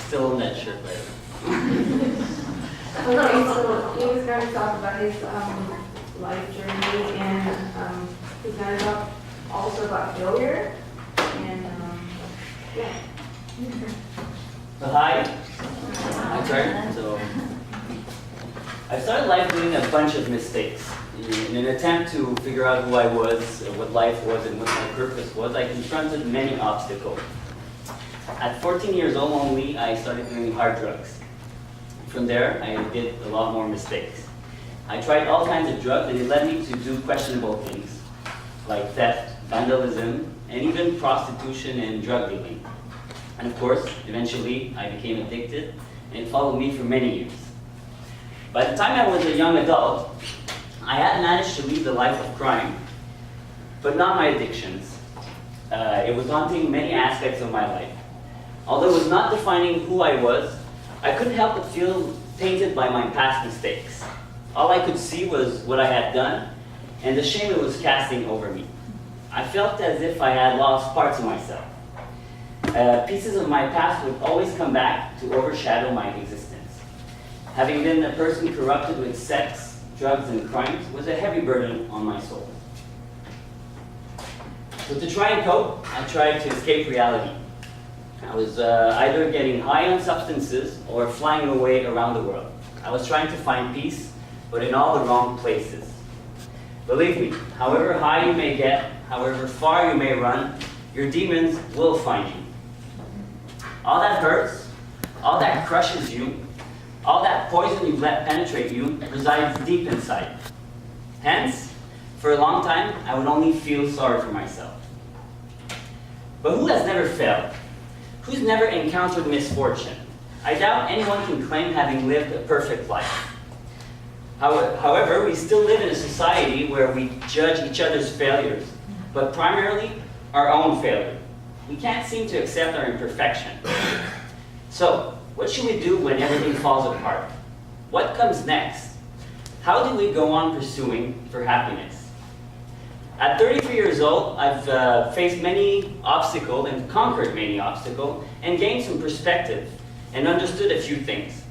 Still own that shirt, right? Okay, so he was going to talk about his life journey, and he's going to talk also about failure, and yeah. So hi, my turn. So I started life doing a bunch of mistakes. In an attempt to figure out who I was, what life was, and what my purpose was, I confronted many obstacles. At 14 years old only, I started doing hard drugs. From there, I did a lot more mistakes. I tried all kinds of drugs, and it led me to do questionable things, like theft, vandalism, and even prostitution and drug dealing. And of course, eventually, I became addicted, and it followed me for many years. By the time I was a young adult, I had managed to lead the life of crime, but not my addictions. It was haunting many aspects of my life. Although it was not defining who I was, I couldn't help but feel tainted by my past mistakes. All I could see was what I had done, and the shame it was casting over me. I felt as if I had lost parts of myself. Pieces of my past would always come back to overshadow my existence. Having been a person corrupted with sex, drugs, and crimes was a heavy burden on my soul. So to try and cope, I tried to escape reality. I was either getting high on substances or flying away around the world. I was trying to find peace, but in all the wrong places. Believe me, however high you may get, however far you may run, your demons will find you. All that hurts, all that crushes you, all that poison you've let penetrate you resides deep inside. Hence, for a long time, I would only feel sorry for myself. But who has never failed? Who's never encountered misfortune? I doubt anyone can claim having lived a perfect life. However, we still live in a society where we judge each other's failures, but primarily our own failure. We can't seem to accept our imperfection. So, what should we do when everything falls apart? What comes next? How do we go on pursuing for happiness? At 33 years old, I've faced many obstacles and conquered many obstacles and gained some perspective and understood a few things.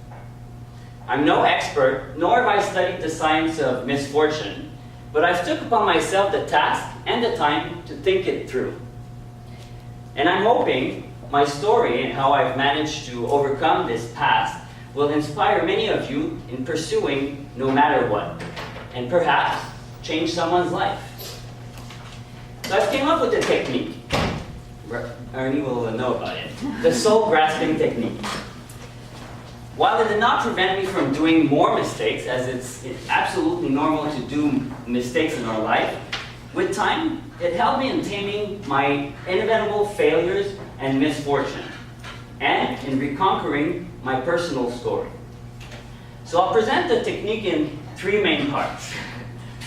I'm no expert, nor have I studied the science of misfortune, but I've took upon myself the task and the time to think it through. And I'm hoping my story and how I've managed to overcome this past will inspire many of you in pursuing no matter what, and perhaps change someone's life. So I've came up with a technique. Ernie will know about it. The soul grasping technique. While it did not prevent me from doing more mistakes, as it's absolutely normal to do mistakes in our life, with time, it helped me in taming my inevitable failures and misfortune, and in reconquering my personal story. So I'll present the technique in three main parts: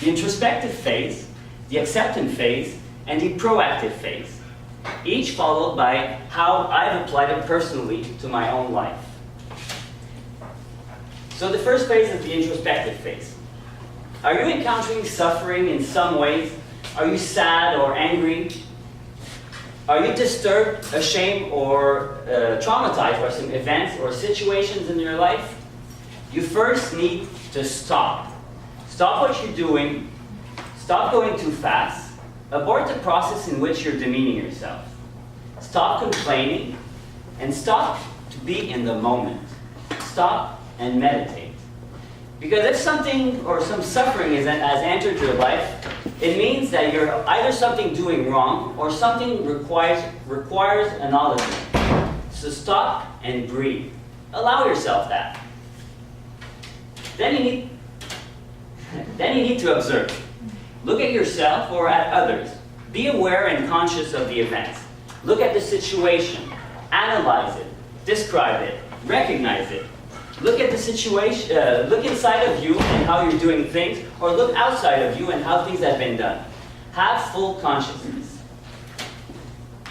the introspective phase, the acceptance phase, and the proactive phase, each followed by how I've applied it personally to my own life. So the first phase is the introspective phase. Are you encountering suffering in some ways? Are you sad or angry? Are you disturbed, ashamed, or traumatized by some events or situations in your life? You first need to stop. Stop what you're doing. Stop going too fast. Abort the process in which you're demeaning yourself. Stop complaining, and stop to be in the moment. Stop and meditate. Because if something or some suffering has entered your life, it means that you're either something doing wrong or something requires acknowledgement. So stop and breathe. Allow yourself that. Then you need to observe. Look at yourself or at others. Be aware and conscious of the events. Look at the situation. Analyze it. Describe it. Recognize it. Look at the situation, look inside of you and how you're doing things, or look outside of you and how things have been done. Have full consciousness.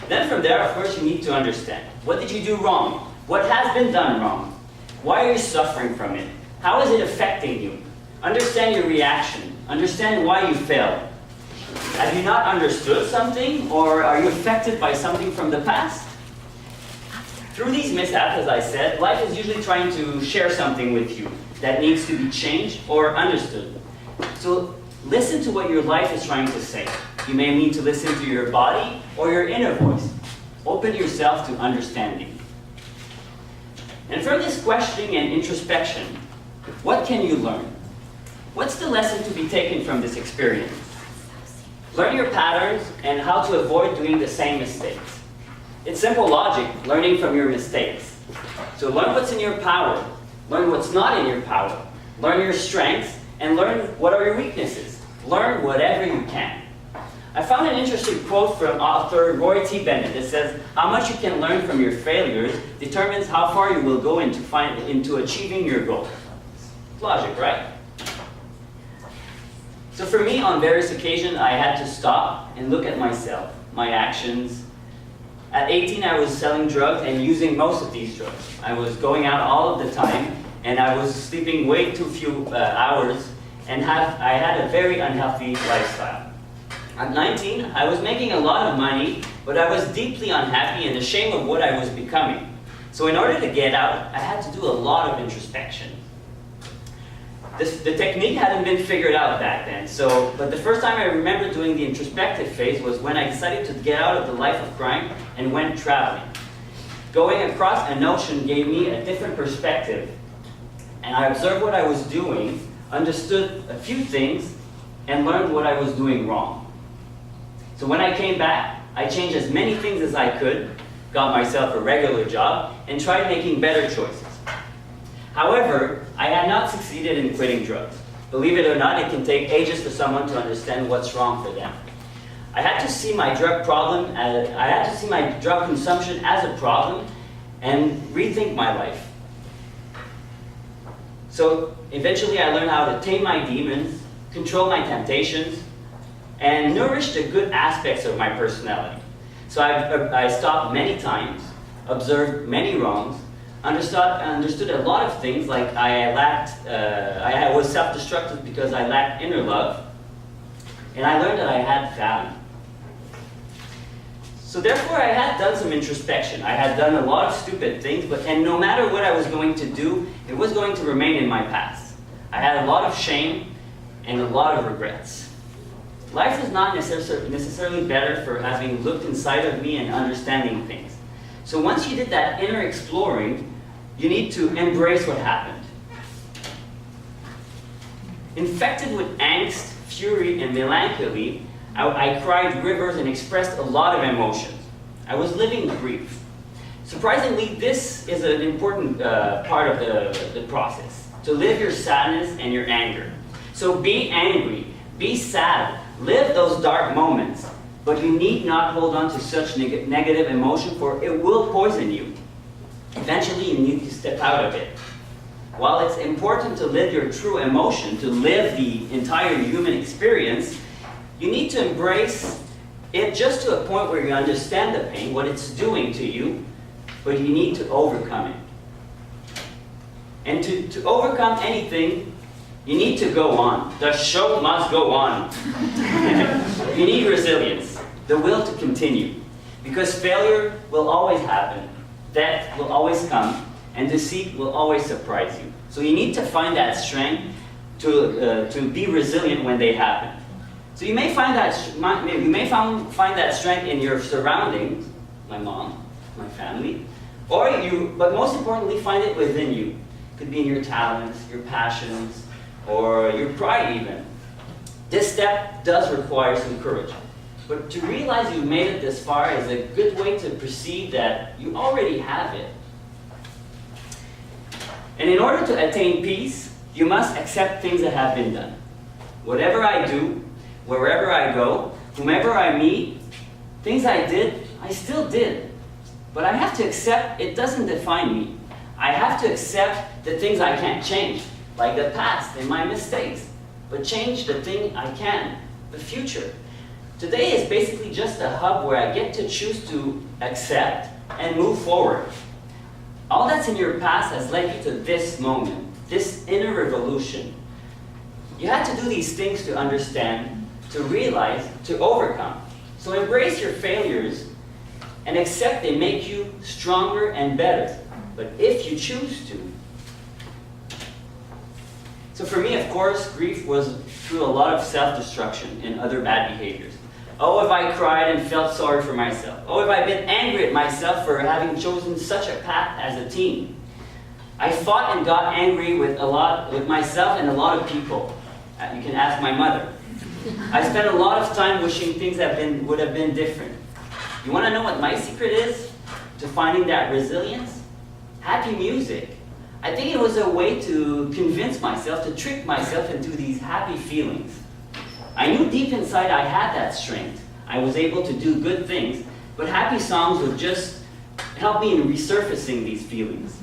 Then from there, of course, you need to understand. What did you do wrong? What has been done wrong? Why are you suffering from it? How is it affecting you? Understand your reaction. Understand why you failed. Have you not understood something, or are you affected by something from the past? Through these mishaps, as I said, life is usually trying to share something with you that needs to be changed or understood. So listen to what your life is trying to say. You may need to listen to your body or your inner voice. Open yourself to understanding. And from this questioning and introspection, what can you learn? What's the lesson to be taken from this experience? Learn your patterns and how to avoid doing the same mistakes. It's simple logic, learning from your mistakes. So learn what's in your power, learn what's not in your power, learn your strengths, and learn what are your weaknesses. Learn whatever you can. I found an interesting quote from author Roy T. Bennett that says, "How much you can learn from your failures determines how far you will go into achieving your goal." It's logic, right? So for me, on various occasions, I had to stop and look at myself, my actions. At 18, I was selling drugs and using most of these drugs. I was going out all of the time, and I was sleeping way too few hours, and I had a very unhealthy lifestyle. At 19, I was making a lot of money, but I was deeply unhappy and ashamed of what I was becoming. So in order to get out, I had to do a lot of introspection. The technique hadn't been figured out back then, but the first time I remember doing the introspective phase was when I decided to get out of the life of crime and went traveling. Going across an ocean gave me a different perspective, and I observed what I was doing, understood a few things, and learned what I was doing wrong. So when I came back, I changed as many things as I could, got myself a regular job, and tried making better choices. However, I had not succeeded in quitting drugs. Believe it or not, it can take ages for someone to understand what's wrong for them. I had to see my drug consumption as a problem and rethink my life. So eventually I learned how to tame my demons, control my temptations, and nourish the good aspects of my personality. So I stopped many times, observed many wrongs, understood a lot of things, like I was self-destructive because I lacked inner love, and I learned that I had value. So therefore I had done some introspection. I had done a lot of stupid things, and no matter what I was going to do, it was going to remain in my past. I had a lot of shame and a lot of regrets. Life is not necessarily better for having looked inside of me and understanding things. So once you did that inner exploring, you need to embrace what happened. Infected with angst, fury, and melancholy, I cried rivers and expressed a lot of emotions. I was living grief. Surprisingly, this is an important part of the process, to live your sadness and your anger. So be angry, be sad, live those dark moments, but you need not hold on to such negative emotion, for it will poison you. Eventually, you need to step out of it. While it's important to live your true emotion, to live the entire human experience, you need to embrace it just to a point where you understand the pain, what it's doing to you, but you need to overcome it. And to overcome anything, you need to go on. The show must go on. You need resilience, the will to continue. Because failure will always happen, death will always come, and deceit will always surprise you. So you need to find that strength to be resilient when they happen. So you may find that find that strength in your surroundings, my mom, my family, but most importantly, find it within you. It could be in your talents, your passions, or your pride even. This step does require some courage. But to realize you've made it this far is a good way to perceive that you already have it. And in order to attain peace, you must accept things that have been done. Whatever I do, wherever I go, whomever I meet, things I did, I still did. But I have to accept it doesn't define me. I have to accept the things I can't change, like the past and my mistakes, but change the thing I can, the future. Today is basically just a hub where I get to choose to accept and move forward. All that's in your past has led you to this moment, this inner revolution. You had to do these things to understand, to realize, to overcome. So embrace your failures and accept they make you stronger and better. But if you choose to. So for me, of course, grief was through a lot of self-destruction and other bad behaviors. Oh, if I cried and felt sorry for myself. Oh, if I've been angry at myself for having chosen such a path as a teen. I fought and got angry with myself and a lot of people. You can ask my mother. I spent a lot of time wishing things would have been different. You want to know what my secret is to finding that resilience? Happy music. I think it was a way to convince myself, to trick myself into these happy feelings. I knew deep inside I had that strength. I was able to do good things, but happy songs would just help me in resurfacing these feelings.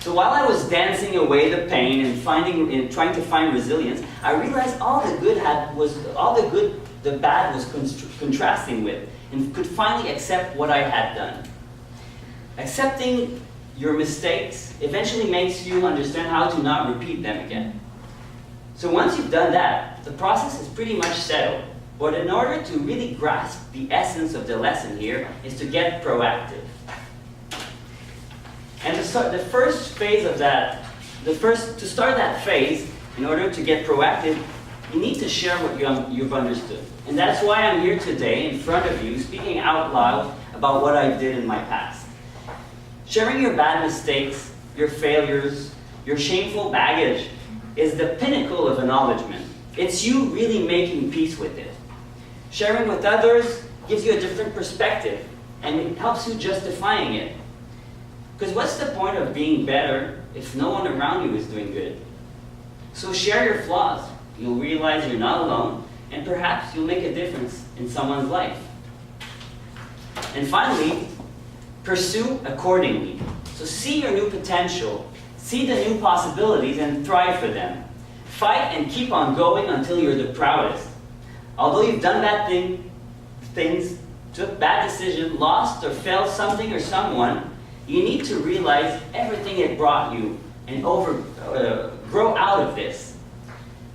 So while I was dancing away the pain and trying to find resilience, I realized all the bad was contrasting with, and could finally accept what I had done. Accepting your mistakes eventually makes you understand how to not repeat them again. So once you've done that, the process is pretty much settled. But in order to really grasp the essence of the lesson here is to get proactive. And to start that phase, in order to get proactive, you need to share what you've understood. And that's why I'm here today in front of you, speaking out loud about what I did in my past. Sharing your bad mistakes, your failures, your shameful baggage is the pinnacle of acknowledgement. It's you really making peace with it. Sharing with others gives you a different perspective, and it helps you justifying it. Because what's the point of being better if no one around you is doing good? So share your flaws. You'll realize you're not alone, and perhaps you'll make a difference in someone's life. And finally, pursue accordingly. So see your new potential, see the new possibilities, and thrive for them. Fight and keep on going until you're the proudest. Although you've done bad things, took bad decisions, lost or failed something or someone, you need to realize everything it brought you and grow out of this.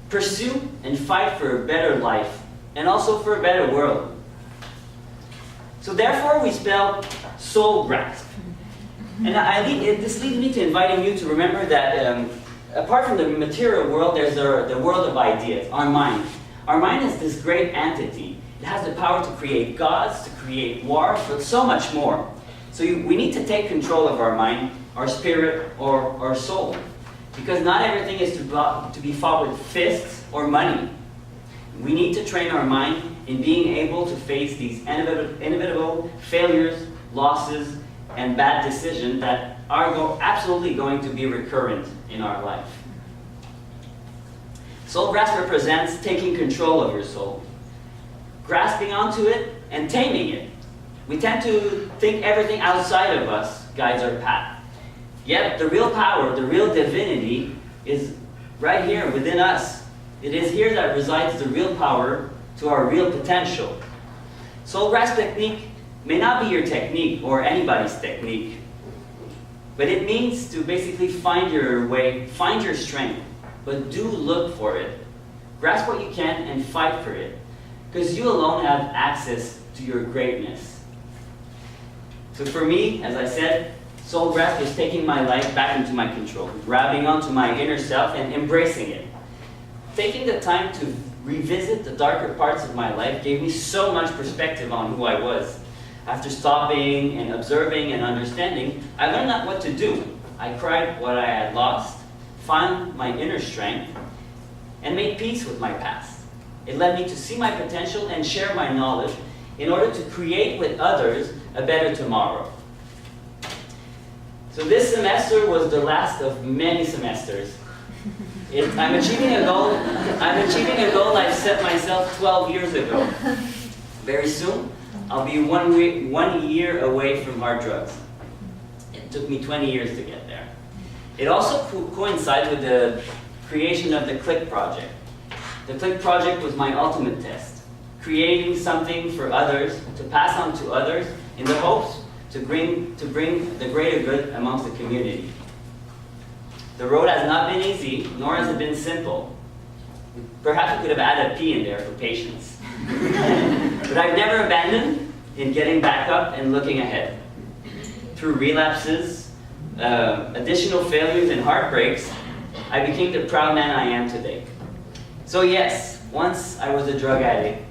Pursue and fight for a better life and also for a better world. So therefore we spell SOULGRASP. And this leads me to inviting you to remember that apart from the material world, there's the world of ideas, our mind. Our mind is this great entity. It has the power to create gods, to create wars, but so much more. So we need to take control of our mind, our spirit, or our soul. Because not everything is to be fought with fists or money. We need to train our mind in being able to face these inevitable failures, losses, and bad decisions that are absolutely going to be recurrent in our life. SOULGRASP represents taking control of your soul, grasping onto it and taming it. We tend to think everything outside of us guides our path. Yet the real power, the real divinity is right here within us. It is here that resides the real power to our real potential. SOULGRASP technique may not be your technique or anybody's technique, but it means to basically find your way, find your strength, but do look for it. Grasp what you can and fight for it, because you alone have access to your greatness. So for me, as I said, SOULGRASP is taking my life back into my control, grabbing onto my inner self and embracing it. Taking the time to revisit the darker parts of my life gave me so much perspective on who I was. After stopping and observing and understanding, I learned what to do. I cried what I had lost, found my inner strength, and made peace with my past. It led me to see my potential and share my knowledge in order to create with others a better tomorrow. So this semester was the last of many semesters. I'm achieving a goal I set myself 12 years ago. Very soon, I'll be one year away from hard drugs. took me 20 years to get there. It also coincides with the creation of the CLICK project. The CLICK project was my ultimate test, creating something for others, to pass on to others, in the hopes to bring the greater good amongst the community. The road has not been easy, nor has it been simple. Perhaps we could have added a P in there for patience. But I've never abandoned in getting back up and looking ahead. Through relapses, additional failures and heartbreaks, I became the proud man I am today. So yes, once I was a drug addict.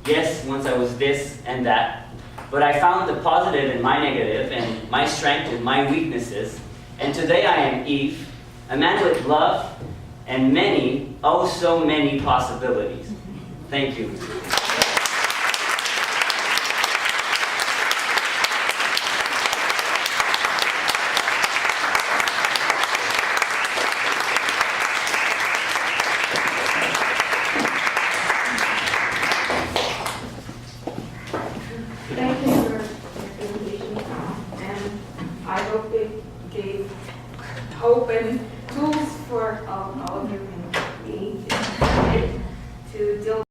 Yes, once I was this and that. But I found the positive in my negative and my strength in my weaknesses. And today I am Eve, a man with love and many, oh so many possibilities. Thank you. Thank you for your presentation, and I hope it gave hope and tools for all of you and me to deal